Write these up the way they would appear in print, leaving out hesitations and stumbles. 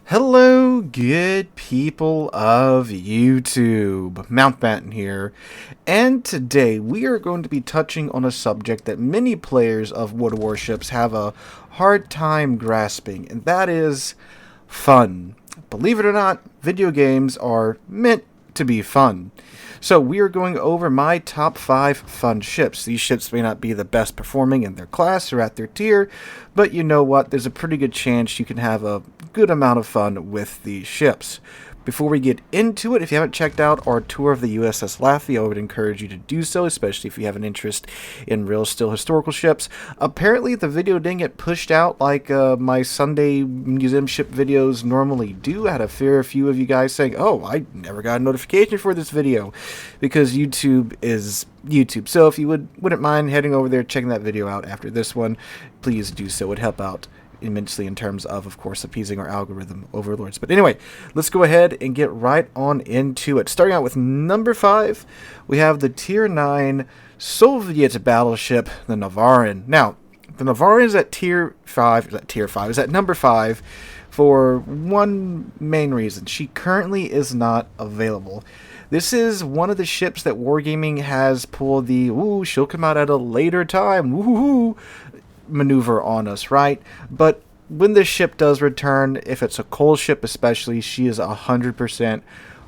Hello, good people of YouTube. Mountbatten here, and today we are going to be touching on a subject that many players of World of Warships have a hard time grasping, and that is fun. Believe it or not, video games are meant to be fun. So we are going over my top 5 fun ships. These ships may not be the best performing in their class or at their tier, but you know what? There's a pretty good chance you can have a good amount of fun with these ships. Before we get into it, if you haven't checked out our tour of the USS Laffey, I would encourage you to do so, especially if you have an interest in real, still historical ships. Apparently, the video didn't get pushed out like my Sunday museum ship videos normally do. I had a fair few of you guys saying, oh, I never got a notification for this video, because YouTube is YouTube. So if you wouldn't mind heading over there, checking that video out after this one, please do so. It would help out immensely in terms of course, appeasing our algorithm overlords. But anyway, let's go ahead and get right on into it. Starting out with number 5, we have the Tier 9 Soviet battleship, the Navarin. Now, the Navarin is at Tier 5, is at number 5 for one main reason. She currently is not available. This is one of the ships that Wargaming has pulled the, ooh, she'll come out at a later time, woohoo, maneuver on us, right? But when this ship does return, if it's a coal ship especially, she is 100%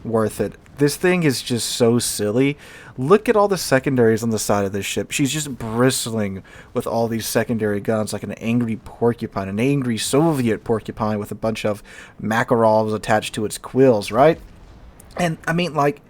worth it. This thing is just so silly. Look at all the secondaries on the side of this ship. She's just bristling with all these secondary guns, like an angry porcupine, an angry Soviet porcupine with a bunch of Makarovs attached to its quills, right? And I mean, like,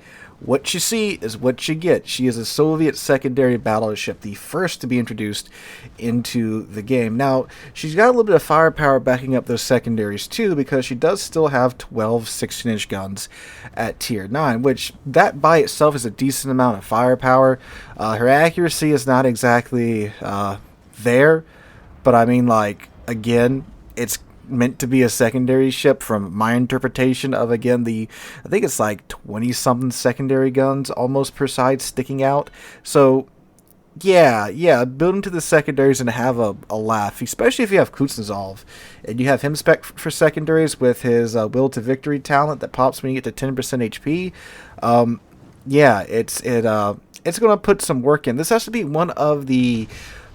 what you see is what you get. She is a Soviet secondary battleship, the first to be introduced into the game. Now, she's got a little bit of firepower backing up those secondaries too, because she does still have 12 16-inch guns at Tier 9, which that by itself is a decent amount of firepower. Her accuracy is not exactly there, but I mean, like, again, it's meant to be a secondary ship from my interpretation of, again, I think it's like 20-something secondary guns almost per side sticking out. So yeah, build into the secondaries and have a laugh, especially if you have Kuznetsov and you have him spec for secondaries with his Will to Victory talent that pops when you get to 10% HP. Yeah, it's going to put some work in. This has to be one of the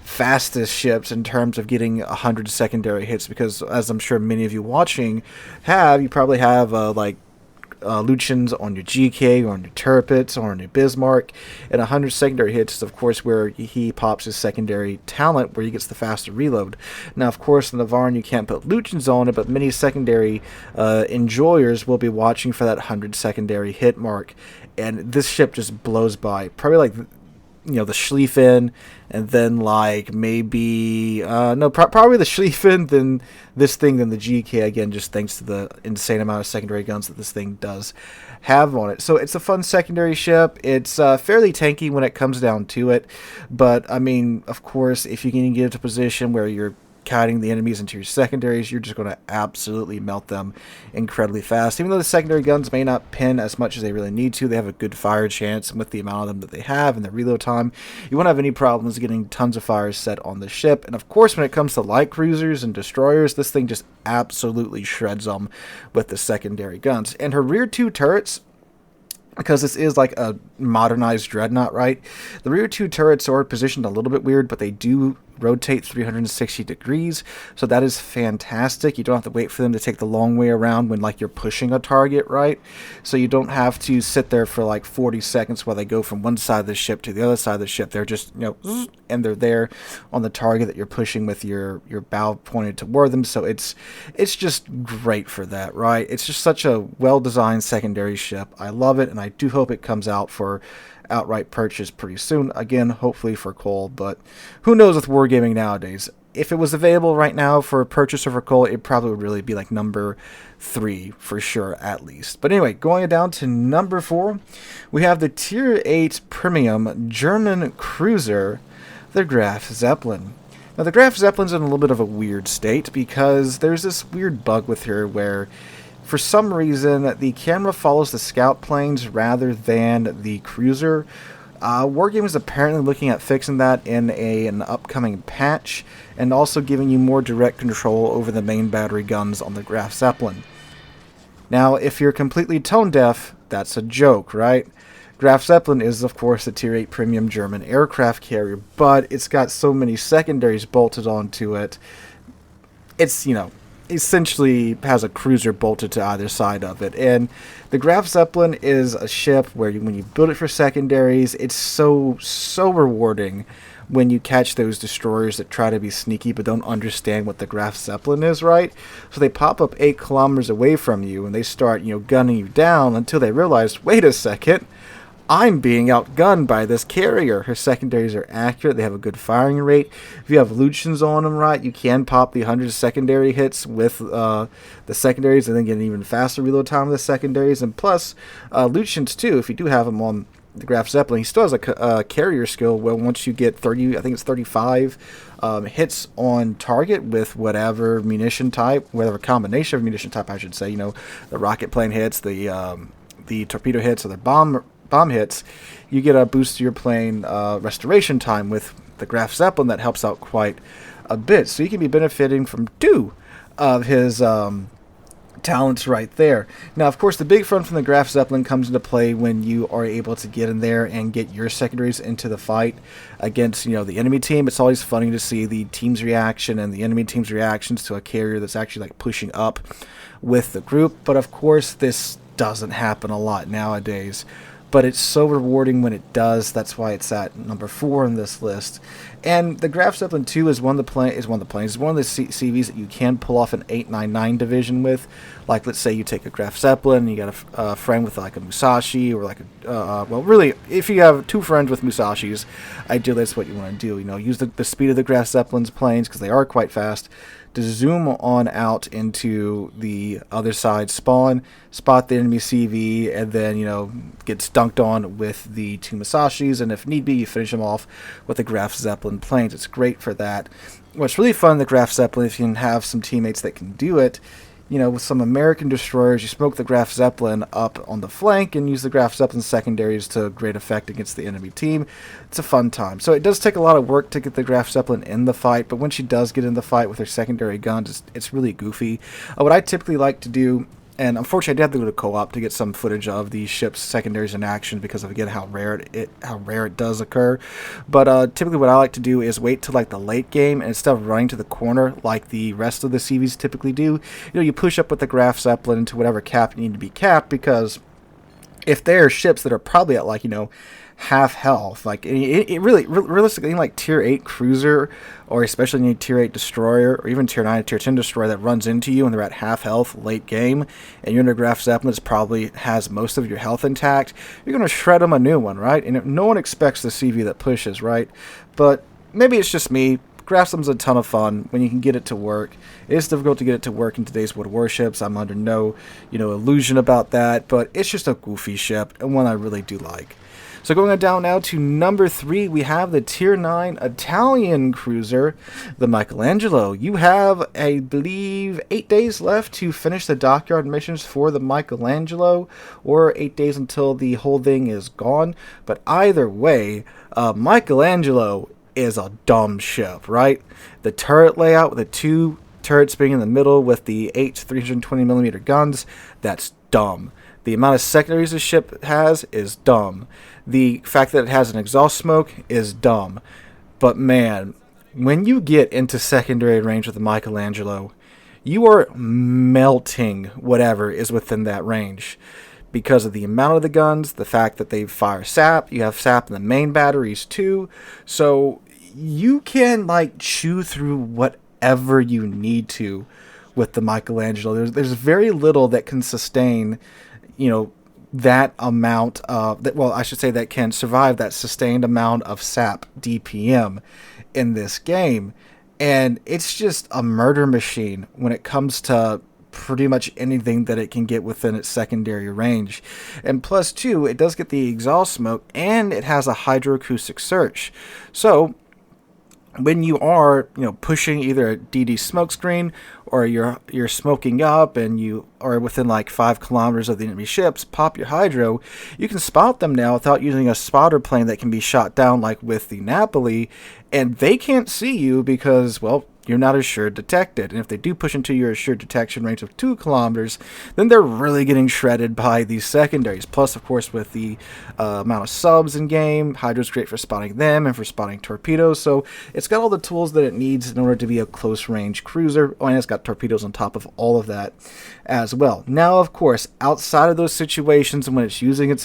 fastest ships in terms of getting 100 secondary hits, because as I'm sure many of you watching you probably have Lucians on your GK or on your Tirpitz or on your Bismarck, and 100 secondary hits is of course where he pops his secondary talent, where he gets the faster reload. Now of course in the Navarin you can't put Lucians on it, but many secondary enjoyers will be watching for that 100 secondary hit mark, and this ship just blows by. Probably like, you know, the Schlieffen, and then like maybe probably the Schlieffen, then this thing, then the GK, again, just thanks to the insane amount of secondary guns that this thing does have on it. So it's a fun secondary ship. It's fairly tanky when it comes down to it, but I mean, of course, if you can get into a position where you're kiting the enemies into your secondaries, you're just going to absolutely melt them incredibly fast. Even though the secondary guns may not pin as much as they really need to, they have a good fire chance, and with the amount of them that they have and the reload time, you won't have any problems getting tons of fires set on the ship. And of course, when it comes to light cruisers and destroyers, this thing just absolutely shreds them with the secondary guns. And her rear 2 turrets, because this is like a modernized dreadnought, right? The rear 2 turrets are positioned a little bit weird, but they do rotate 360 degrees, so that is fantastic. You don't have to wait for them to take the long way around when like you're pushing a target, right? So you don't have to sit there for like 40 seconds while they go from one side of the ship to the other side of the ship. They're just, you know, and they're there on the target that you're pushing with your bow pointed toward them. So it's just great for that, right? It's just such a well-designed secondary ship. I love it, and I do hope it comes out for outright purchase pretty soon. Again, hopefully for coal, but who knows with wargaming nowadays. If it was available right now for purchase or for coal, it probably would really be like number 3 for sure, at least. But anyway, going down to number 4, we have the Tier 8 Premium German cruiser, the Graf Zeppelin. Now the Graf Zeppelin's in a little bit of a weird state, because there's this weird bug with her where for some reason the camera follows the scout planes rather than the cruiser. Wargaming is apparently looking at fixing that in an upcoming patch, and also giving you more direct control over the main battery guns on the Graf Zeppelin. Now, if you're completely tone deaf, that's a joke, right? Graf Zeppelin is, of course, a Tier 8 premium German aircraft carrier, but it's got so many secondaries bolted onto it. It's, essentially has a cruiser bolted to either side of it. And the Graf Zeppelin is a ship where when you build it for secondaries, it's so rewarding when you catch those destroyers that try to be sneaky but don't understand what the Graf Zeppelin is, right? So they pop up 8 kilometers away from you and they start, gunning you down until they realize, wait a second, I'm being outgunned by this carrier. Her secondaries are accurate. They have a good firing rate. If you have Lucians on them right, you can pop the 100 secondary hits with the secondaries and then get an even faster reload time with the secondaries. And plus, Lucians too, if you do have them on the Graf Zeppelin, he still has a carrier skill where once you get 30, I think it's 35 hits on target with whatever munition type, whatever combination of munition type I should say, the rocket plane hits, the torpedo hits, or the bomb hits, you get a boost to your plane restoration time with the Graf Zeppelin that helps out quite a bit. So you can be benefiting from 2 of his talents right there. Now, of course, the big fun from the Graf Zeppelin comes into play when you are able to get in there and get your secondaries into the fight against, the enemy team. It's always funny to see the team's reaction and the enemy team's reactions to a carrier that's actually like pushing up with the group. But of course, this doesn't happen a lot nowadays. But it's so rewarding when it does. That's why it's at number 4 on this list. And the Graf Zeppelin 2 is one of the CVs that you can pull off an 899 division with. Like, let's say you take a Graf Zeppelin, you got a friend with like a Musashi, or like really, if you have 2 friends with Musashis, ideally that's what you want to do. Use the speed of the Graf Zeppelin's planes, because they are quite fast, to zoom on out into the other side spawn, spot the enemy CV, and then, get stunked on with the 2 Musashis, and if need be, you finish them off with the Graf Zeppelin planes. It's great for that. What's really fun in the Graf Zeppelin, if you can have some teammates that can do it, with some American destroyers, you smoke the Graf Zeppelin up on the flank and use the Graf Zeppelin secondaries to great effect against the enemy team. It's a fun time. So it does take a lot of work to get the Graf Zeppelin in the fight, but when she does get in the fight with her secondary guns, it's really goofy. What I typically like to do, and unfortunately I did have to go to co-op to get some footage of these ships' secondaries in action because of, again, how rare it does occur. But typically what I like to do is wait till like the late game, and instead of running to the corner like the rest of the CVs typically do, you push up with the Graf Zeppelin into whatever cap you need to be capped, because if there are ships that are probably at like, half health, like it really realistically, like Tier 8 cruiser, or especially any Tier 8 destroyer, or even Tier 9 or Tier 10 destroyer that runs into you and they're at half health late game, and you're in a Graf Zeppelin that probably has most of your health intact, you're going to shred them a new one, right? And no one expects the CV that pushes, right? But maybe it's just me. Graf Zeppelin's a ton of fun when you can get it to work. It is difficult to get it to work in today's World of Warships. I'm under no, illusion about that, but it's just a goofy ship, and one I really do like. So going on down now to number 3, we have the Tier 9 Italian cruiser, the Michelangelo. You have, I believe, 8 days left to finish the dockyard missions for the Michelangelo, or 8 days until the whole thing is gone. But either way, Michelangelo is a dumb ship, right? The turret layout with the 2 turrets being in the middle with the 8 320mm guns, that's dumb. The amount of secondaries the ship has is dumb. The fact that it has an exhaust smoke is dumb. But man, when you get into secondary range with the Michelangelo, you are melting whatever is within that range. Because of the amount of the guns, the fact that they fire sap, you have sap in the main batteries too. So you can like chew through whatever you need to with the Michelangelo. There's very little that can sustain, that amount of that can survive that sustained amount of sap DPM in this game. And it's just a murder machine when it comes to pretty much anything that it can get within its secondary range. And plus, too, it does get the exhaust smoke, and it has a hydroacoustic search. So when you are, pushing either a DD smokescreen, or you're smoking up and you are within like 5 kilometers of the enemy ships, pop your hydro, you can spot them now without using a spotter plane that can be shot down like with the Napoli, and they can't see you because, well, you're not assured detected. And if they do push into your assured detection range of 2 kilometers, then they're really getting shredded by these secondaries. Plus, of course, with the amount of subs in game, Hydra's great for spotting them and for spotting torpedoes. So it's got all the tools that it needs in order to be a close range cruiser. Oh, and it's got torpedoes on top of all of that as well. Now, of course, outside of those situations and when it's using its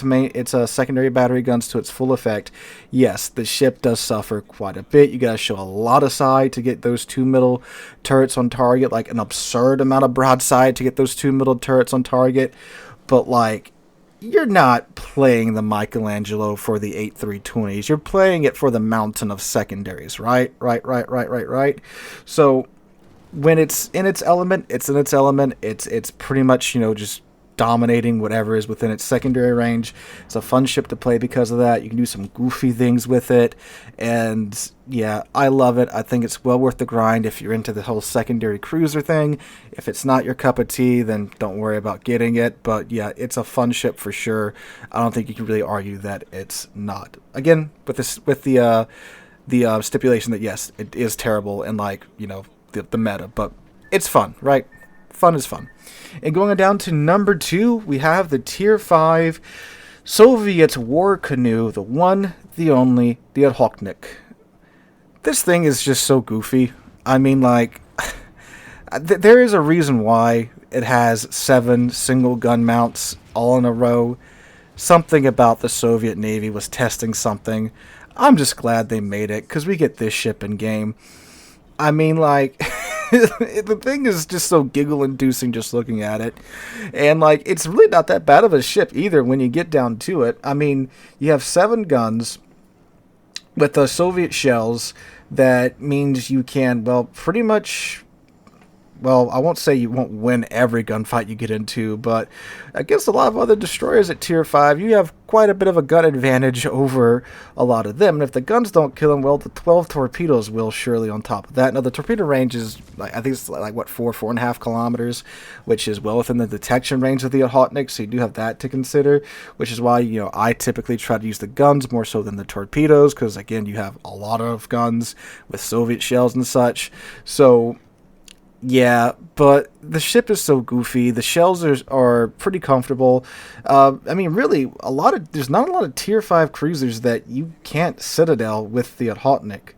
secondary battery guns to its full effect, yes, the ship does suffer quite a bit. You gotta show a lot of side to get those 2 middle turrets on target, like an absurd amount of broadside to get those 2 middle turrets on target. But like, you're not playing the Michelangelo for the 8-320s. You're playing it for the mountain of secondaries, right? Right. So when it's in its element, it's in its element. It's pretty much, just dominating whatever is within its secondary range. It's a fun ship to play because of that. You can do some goofy things with it, and yeah, I love it. I think it's well worth the grind if you're into the whole secondary cruiser thing. If it's not your cup of tea, then don't worry about getting it, but yeah, it's a fun ship for sure. I don't think you can really argue that it's not. Again, with the stipulation that yes, it is terrible and the meta, but it's fun, right? Fun is fun. And going down to number 2, we have the Tier 5 Soviet war canoe, the one, the only, the Okhotnik. This thing is just so goofy. I mean, there is a reason why it has 7 single gun mounts all in a row. Something about the Soviet Navy was testing something. I'm just glad they made it, because we get this ship in game. I mean, the thing is just so giggle-inducing just looking at it. And, it's really not that bad of a ship either when you get down to it. I mean, you have 7 guns with the Soviet shells. That means you can, pretty much... Well, I won't say you won't win every gunfight you get into, but against a lot of other destroyers at Tier 5, you have quite a bit of a gun advantage over a lot of them. And if the guns don't kill them, the 12 torpedoes will surely on top of that. Now, the torpedo range is, I think it's 4.5 kilometers, which is well within the detection range of the Okhotnik, so you do have that to consider, which is why, I typically try to use the guns more so than the torpedoes, because, again, you have a lot of guns with Soviet shells and such. So... yeah, but the ship is so goofy. The shells are pretty comfortable. I mean, really, there's not a lot of Tier 5 cruisers that you can't Citadel with the Okhotnik.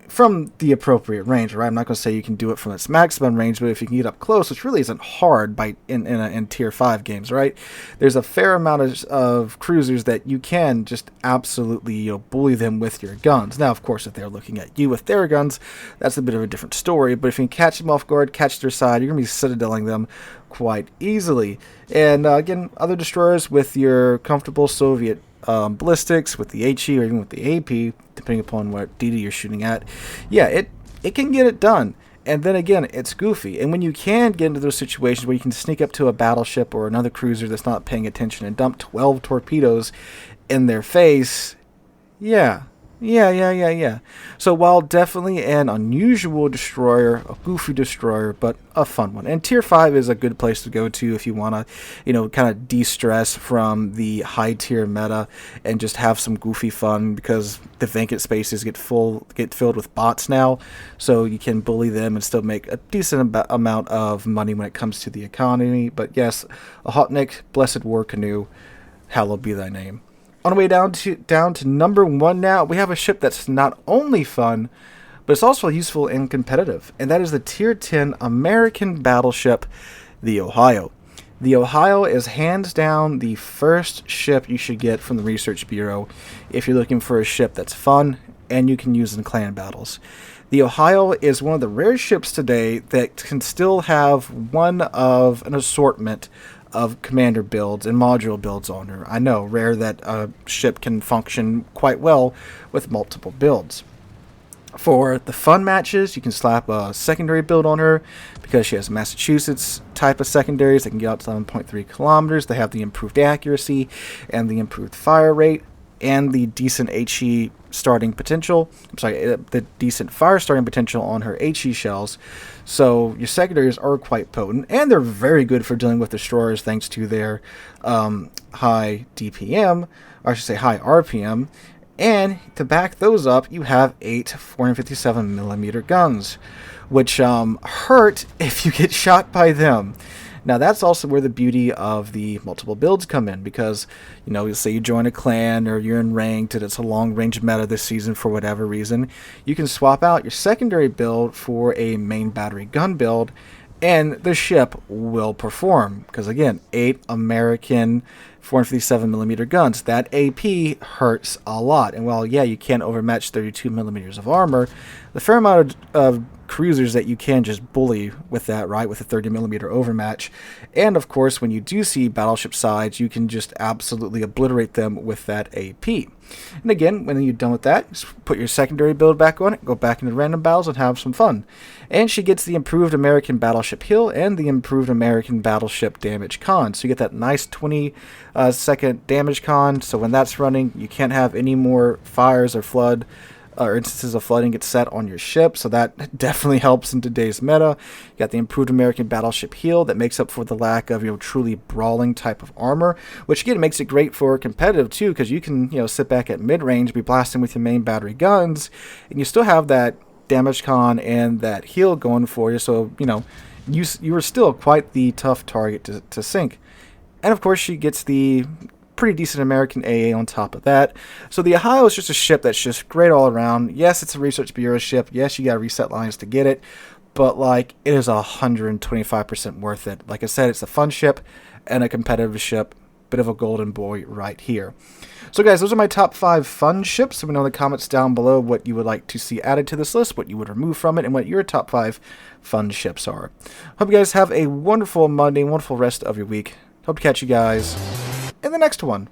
From the appropriate range, right? I'm not going to say you can do it from its maximum range, but if you can get up close, which really isn't hard in Tier 5 games, right? There's a fair amount of cruisers that you can just absolutely bully them with your guns. Now, of course, if they're looking at you with their guns, that's a bit of a different story, but if you can catch them off guard, catch their side, you're going to be citadeling them quite easily. And again, other destroyers with your comfortable Soviet ballistics, with the HE or even with the AP, depending upon what DD you're shooting at, yeah, it can get it done. And then again, it's goofy. And when you can get into those situations where you can sneak up to a battleship or another cruiser that's not paying attention and dump 12 torpedoes in their face, yeah. So while definitely an unusual destroyer, a goofy destroyer, but a fun one. And Tier 5 is a good place to go to if you want to, kind of de-stress from the high tier meta and just have some goofy fun, because the vacant spaces get filled with bots now, so you can bully them and still make a decent amount of money when it comes to the economy. But yes, Okhotnik, Blessed War Canoe, hallowed be thy name. On the way down to number 1 now, we have a ship that's not only fun, but it's also useful and competitive, and that is the Tier 10 American battleship, the Ohio. The Ohio is hands down the first ship you should get from the Research Bureau if you're looking for a ship that's fun and you can use in clan battles. The Ohio is one of the rare ships today that can still have one of an assortment of commander builds and module builds on her. I know, rare that a ship can function quite well with multiple builds. For the fun matches, you can slap a secondary build on her because she has Massachusetts type of secondaries that can get out to 7.3 kilometers. They have the improved accuracy and the improved fire rate and the decent HE starting potential. The decent fire starting potential on her HE shells. So your secondaries are quite potent, and they're very good for dealing with destroyers thanks to their high DPM, or I should say high RPM, And to back those up, you have 8 457mm guns, which hurt if you get shot by them. Now that's also where the beauty of the multiple builds come in, because, you know, say you join a clan or you're in ranked and it's a long range meta this season for whatever reason, you can swap out your secondary build for a main battery gun build, and the ship will perform, because again, 8 American 457mm guns. That AP hurts a lot, and while yeah, you can't overmatch 32mm of armor, the fair amount of cruisers that you can just bully with that, right, with a 30mm overmatch. And of course, when you do see battleship sides, you can just absolutely obliterate them with that AP. And again, when you're done with that, just put your secondary build back on it, go back into random battles and have some fun. And she gets the improved American battleship heal and the improved American battleship damage con. So you get that nice 20-second damage con. So when that's running, you can't have any more fires or flood or instances of flooding get set on your ship, so that definitely helps in today's meta. You got the improved American battleship heal that makes up for the lack of, you know, truly brawling type of armor, which again makes it great for competitive too, because you can, you know, sit back at mid-range, be blasting with your main battery guns, and you still have that damage con and that heal going for you, so, you know, you are still quite the tough target to sink. And of course she gets the pretty decent American AA on top of that. So the Ohio is just a ship that's just great all around. Yes, it's a Research Bureau ship. Yes, you got to reset lines to get it. But, like, it is 125% worth it. Like I said, it's a fun ship and a competitive ship. Bit of a golden boy right here. So, guys, those are my top 5 fun ships. Let me know in the comments down below what you would like to see added to this list, what you would remove from it, and what your top 5 fun ships are. Hope you guys have a wonderful Monday, wonderful rest of your week. Hope to catch you guys in the next one.